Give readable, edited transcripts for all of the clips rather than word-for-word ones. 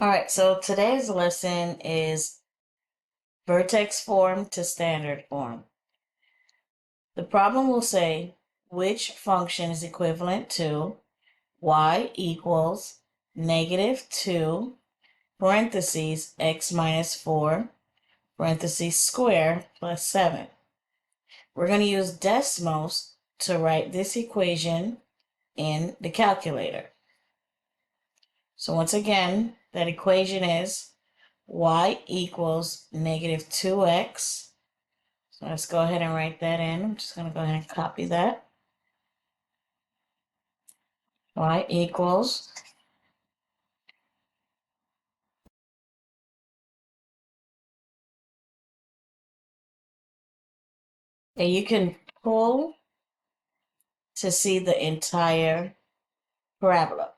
All right, so today's lesson is vertex form to standard form. The problem will say which function is equivalent to y equals -2 parentheses x minus 4 parentheses square plus 7. We're going to use decimals to write this equation in the calculator. So once again, that equation is y equals -2x. So let's go ahead and write that in. I'm just going to go ahead and copy that. Y equals and you can pull to see the entire parabola.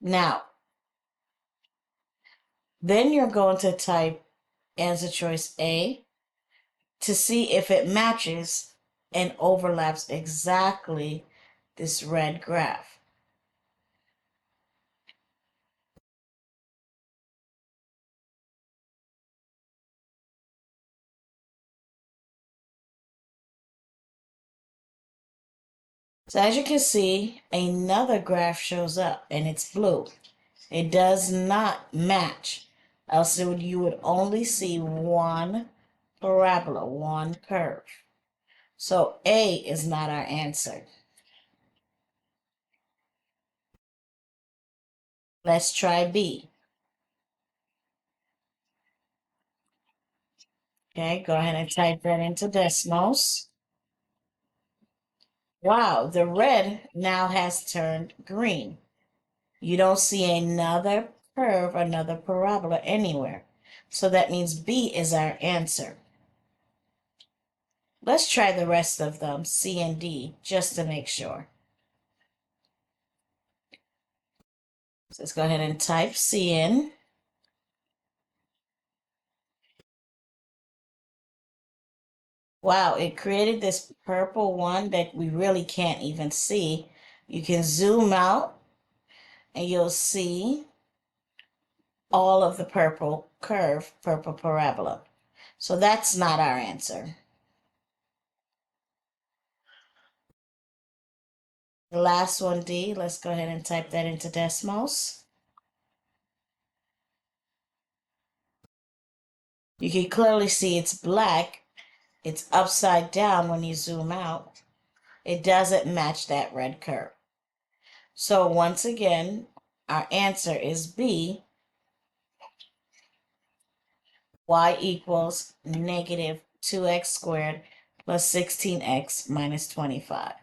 Now, then you're going to type answer choice A to see if it matches and overlaps exactly this red graph. So as you can see, another graph shows up and it's blue. It does not match, else you would only see one parabola, one curve. So A is not our answer. Let's try B. Okay, go ahead and type that into decimals. Wow, the red now has turned green. You don't see another curve, another parabola anywhere. So that means B is our answer. Let's try the rest of them, C and D, just to make sure. So let's go ahead and type C in. Wow, it created this purple one that we really can't even see. You can zoom out and you'll see all of the purple curve, purple parabola. So that's not our answer. The last one, D, let's go ahead and type that into decimals. You can clearly see it's black. It's upside down when you zoom out. It doesn't match that red curve. So once again, our answer is B, y equals -2x squared plus 16x minus 25.